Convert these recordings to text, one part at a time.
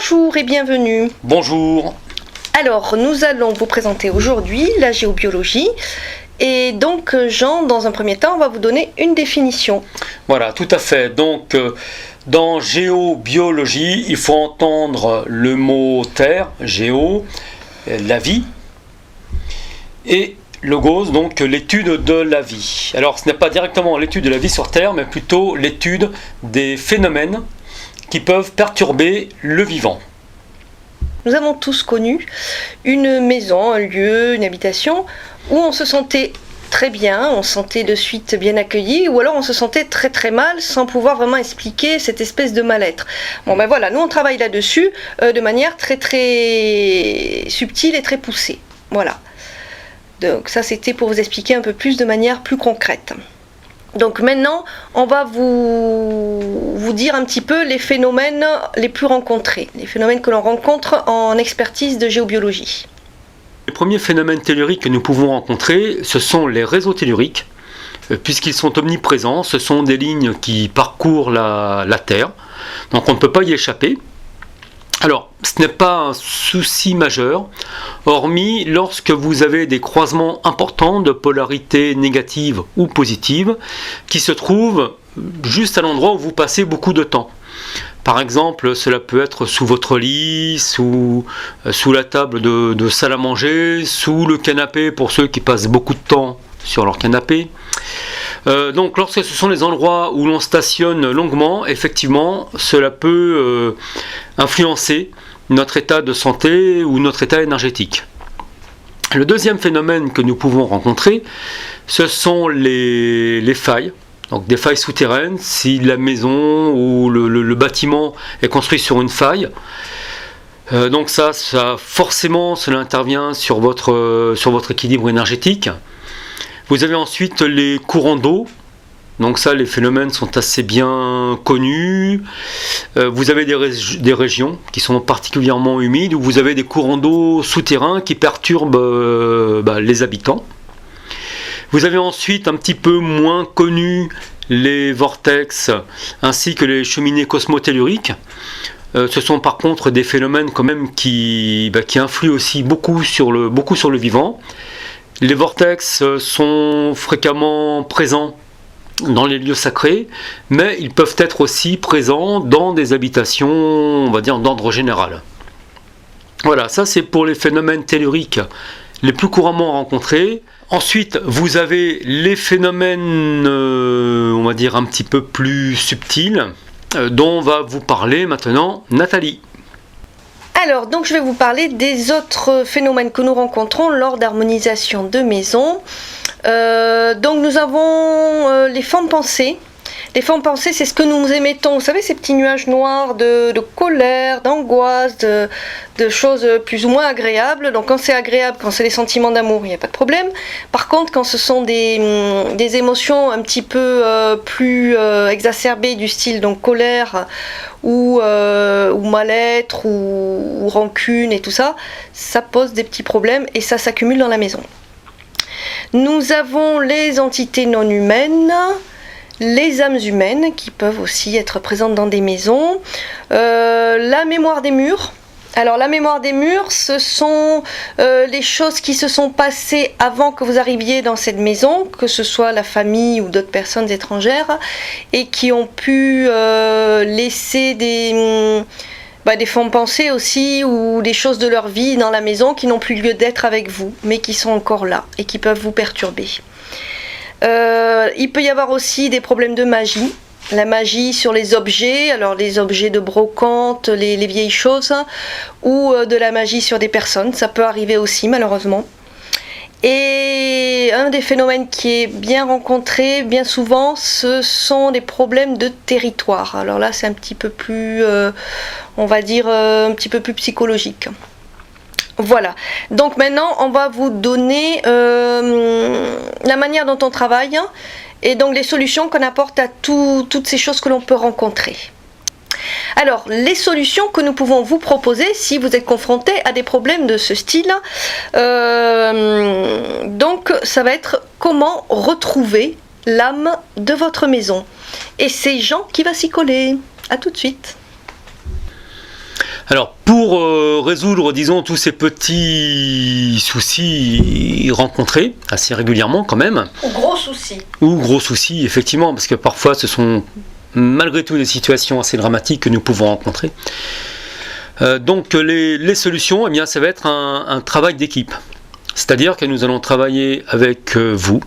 Bonjour et bienvenue. Bonjour. Alors, nous allons vous présenter aujourd'hui la géobiologie. Et donc, Jean, dans un premier temps, on va vous donner une définition. Voilà, tout à fait. Donc, dans géobiologie, il faut entendre le mot terre, géo, la vie, et logos, donc l'étude de la vie. Alors, ce n'est pas directement l'étude de la vie sur Terre, mais plutôt l'étude des phénomènes qui peuvent perturber le vivant. Nous avons tous connu une maison, un lieu, une habitation où on se sentait très bien, on se sentait de suite bien accueilli, ou alors on se sentait très très mal sans pouvoir vraiment expliquer cette espèce de mal-être. Bon ben voilà, nous on travaille là-dessus de manière très très subtile et très poussée. Voilà. Donc ça c'était pour vous expliquer un peu plus de manière plus concrète. Donc maintenant, on va vous dire un petit peu les phénomènes les plus rencontrés, les phénomènes que l'on rencontre en expertise de géobiologie. Les premiers phénomènes telluriques que nous pouvons rencontrer, ce sont les réseaux telluriques, puisqu'ils sont omniprésents. Ce sont des lignes qui parcourent la Terre, donc on ne peut pas y échapper. Alors, ce n'est pas un souci majeur, hormis lorsque vous avez des croisements importants de polarité négative ou positive qui se trouvent juste à l'endroit où vous passez beaucoup de temps. Par exemple, cela peut être sous votre lit, sous la table de salle à manger, sous le canapé pour ceux qui passent beaucoup de temps sur leur canapé. Donc lorsque ce sont les endroits où l'on stationne longuement, effectivement, cela peut influencer notre état de santé ou notre état énergétique. Le deuxième phénomène que nous pouvons rencontrer, ce sont les failles. Donc des failles souterraines, si la maison ou le bâtiment est construit sur une faille. Donc ça forcément, cela intervient sur votre équilibre énergétique. Vous avez ensuite les courants d'eau. Donc ça, les phénomènes sont assez bien connus. Vous avez des régions qui sont particulièrement humides où vous avez des courants d'eau souterrains qui perturbent les habitants. Vous avez ensuite un petit peu moins connus les vortex ainsi que les cheminées cosmotelluriques. Ce sont par contre des phénomènes quand même qui influent aussi beaucoup sur le vivant. Les vortex sont fréquemment présents dans les lieux sacrés, mais ils peuvent être aussi présents dans des habitations, on va dire, d'ordre général. Voilà, ça c'est pour les phénomènes telluriques les plus couramment rencontrés. Ensuite, vous avez les phénomènes, on va dire, un petit peu plus subtils, dont va vous parler maintenant Nathalie. Alors, donc je vais vous parler des autres phénomènes que nous rencontrons lors d'harmonisation de maison. Donc nous avons les formes pensées. Les formes pensées, c'est ce que nous émettons, vous savez, ces petits nuages noirs de colère, d'angoisse, de choses plus ou moins agréables. Donc quand c'est agréable, quand c'est des sentiments d'amour, il n'y a pas de problème. Par contre, quand ce sont des émotions un petit peu plus exacerbées du style donc colère ou mal-être ou rancune et tout ça, ça pose des petits problèmes et ça s'accumule dans la maison. Nous avons les entités non humaines, les âmes humaines qui peuvent aussi être présentes dans des maisons, la mémoire des murs. Alors la mémoire des murs, ce sont les choses qui se sont passées avant que vous arriviez dans cette maison, que ce soit la famille ou d'autres personnes étrangères, et qui ont pu laisser des formes pensées aussi, ou des choses de leur vie dans la maison qui n'ont plus lieu d'être avec vous, mais qui sont encore là et qui peuvent vous perturber. Il peut y avoir aussi des problèmes de magie. La magie sur les objets, alors les objets de brocante, les vieilles choses, ou de la magie sur des personnes, ça peut arriver aussi malheureusement. Et un des phénomènes qui est bien rencontré, bien souvent, ce sont des problèmes de territoire. Alors là, c'est un petit peu plus, on va dire, un petit peu plus psychologique. Voilà, donc maintenant on va vous donner la manière dont on travaille et donc les solutions qu'on apporte à toutes ces choses que l'on peut rencontrer. Alors, les solutions que nous pouvons vous proposer si vous êtes confronté à des problèmes de ce style, donc ça va être comment retrouver l'âme de votre maison. Et c'est Jean qui va s'y coller. A tout de suite. Alors, pour résoudre, disons, tous ces petits soucis rencontrés, assez régulièrement quand même. Ou gros soucis, effectivement, parce que parfois ce sont malgré tout des situations assez dramatiques que nous pouvons rencontrer. Donc, les solutions, eh bien, ça va être un travail d'équipe. C'est-à-dire que nous allons travailler avec vous,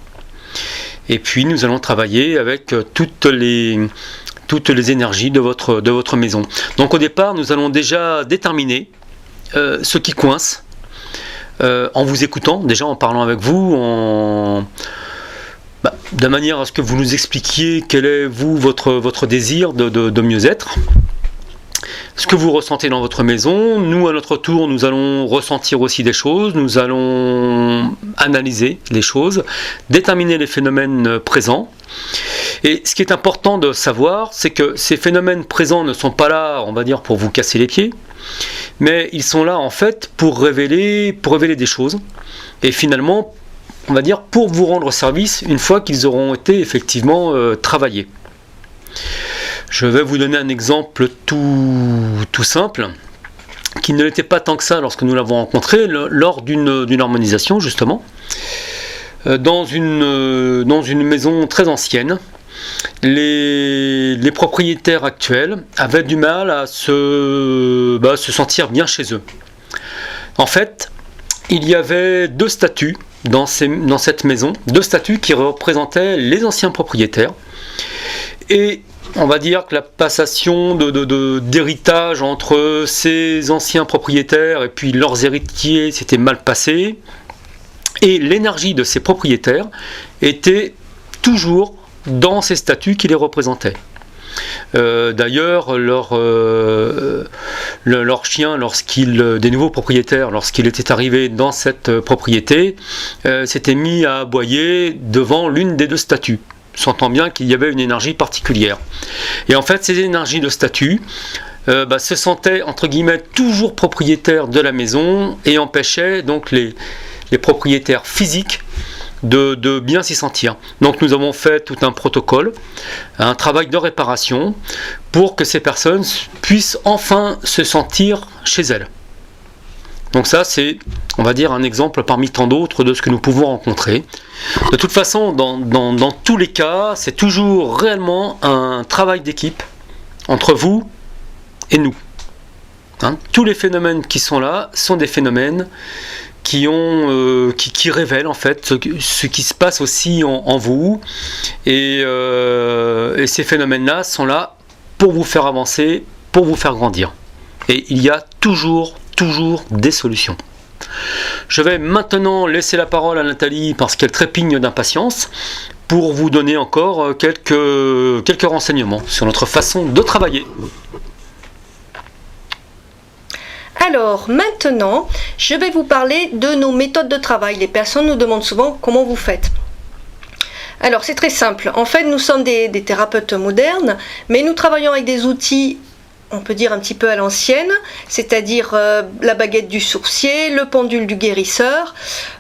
et puis nous allons travailler avec toutes les énergies de votre maison. Donc au départ, nous allons déjà déterminer ce qui coince en vous écoutant, déjà en parlant avec vous, de manière à ce que vous nous expliquiez quel est votre désir de mieux-être, ce que vous ressentez dans votre maison. Nous, à notre tour, nous allons ressentir aussi des choses, nous allons analyser les choses, déterminer les phénomènes présents. Et ce qui est important de savoir, c'est que ces phénomènes présents ne sont pas là, on va dire, pour vous casser les pieds, mais ils sont là en fait pour révéler des choses, et finalement, on va dire, pour vous rendre service une fois qu'ils auront été effectivement travaillés. Je vais vous donner un exemple tout simple, qui ne l'était pas tant que ça lorsque nous l'avons rencontré, lors d'une harmonisation justement, dans une maison très ancienne. Les propriétaires actuels avaient du mal à se sentir bien chez eux. En fait, il y avait deux statues dans cette maison, deux statues qui représentaient les anciens propriétaires. Et on va dire que la passation d'héritage entre ces anciens propriétaires et puis leurs héritiers s'était mal passée. Et l'énergie de ces propriétaires était toujours dans ces statuts qui les représentaient. D'ailleurs, leur chien, des nouveaux propriétaires, lorsqu'il était arrivé dans cette propriété, s'était mis à aboyer devant l'une des deux statues, sentant bien qu'il y avait une énergie particulière. Et en fait, ces énergies de statues se sentaient, entre guillemets, toujours propriétaires de la maison et empêchaient donc les propriétaires physiques de bien s'y sentir. Donc nous avons fait tout un protocole, un travail de réparation pour que ces personnes puissent enfin se sentir chez elles. Donc ça, c'est, on va dire, un exemple parmi tant d'autres de ce que nous pouvons rencontrer. De toute façon, dans tous les cas, c'est toujours réellement un travail d'équipe entre vous et nous. Tous les phénomènes qui sont là sont des phénomènes qui révèlent en fait ce qui se passe aussi en vous, et ces phénomènes-là sont là pour vous faire avancer, pour vous faire grandir. Et il y a toujours des solutions. Je vais maintenant laisser la parole à Nathalie parce qu'elle trépigne d'impatience pour vous donner encore quelques renseignements sur notre façon de travailler. Alors maintenant, je vais vous parler de nos méthodes de travail. Les personnes nous demandent souvent comment vous faites. Alors c'est très simple. En fait, nous sommes des thérapeutes modernes, mais nous travaillons avec des outils, on peut dire un petit peu à l'ancienne, c'est-à-dire la baguette du sourcier, le pendule du guérisseur.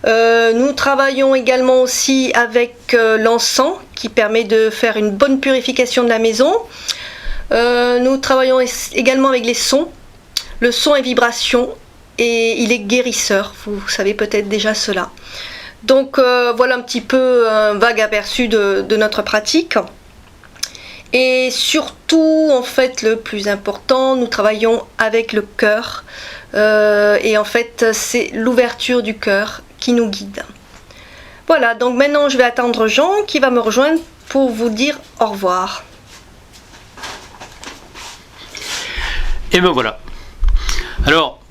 Nous travaillons également aussi avec l'encens qui permet de faire une bonne purification de la maison. Nous travaillons également avec les sons. Le son est vibration et il est guérisseur, vous savez peut-être déjà cela. Donc voilà un petit peu un vague aperçu de notre pratique. Et surtout, en fait, le plus important, nous travaillons avec le cœur. Et en fait, c'est l'ouverture du cœur qui nous guide. Voilà, donc maintenant je vais attendre Jean qui va me rejoindre pour vous dire au revoir. Et ben voilà. Alors,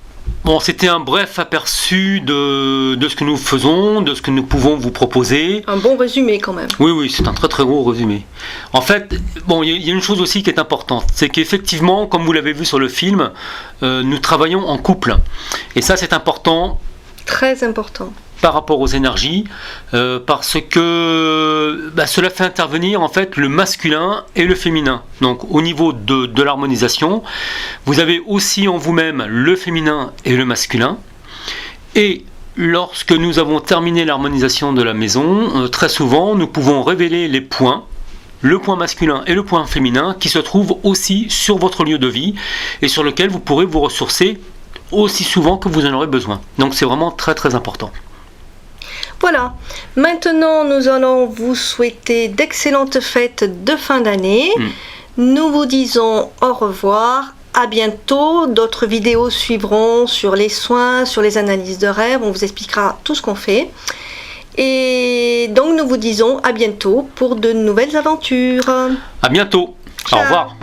bon, c'était un bref aperçu de ce que nous faisons, de ce que nous pouvons vous proposer. Un bon résumé quand même. Oui, c'est un très gros résumé. En fait, bon, il y a une chose aussi qui est importante, c'est qu'effectivement, comme vous l'avez vu sur le film, nous travaillons en couple. Et ça, c'est important. Très important. Par rapport aux énergies, parce que cela fait intervenir en fait le masculin et le féminin. Donc au niveau de l'harmonisation, vous avez aussi en vous-même le féminin et le masculin. Et lorsque nous avons terminé l'harmonisation de la maison, très souvent nous pouvons révéler les points le point masculin et le point féminin qui se trouvent aussi sur votre lieu de vie et sur lequel vous pourrez vous ressourcer aussi souvent que vous en aurez besoin. Donc c'est vraiment très très important. Voilà, maintenant nous allons vous souhaiter d'excellentes fêtes de fin d'année. Nous vous disons au revoir, à bientôt. D'autres vidéos suivront sur les soins, sur les analyses de rêves. On vous expliquera tout ce qu'on fait. Et donc nous vous disons à bientôt pour de nouvelles aventures. À bientôt. Ciao. Au revoir.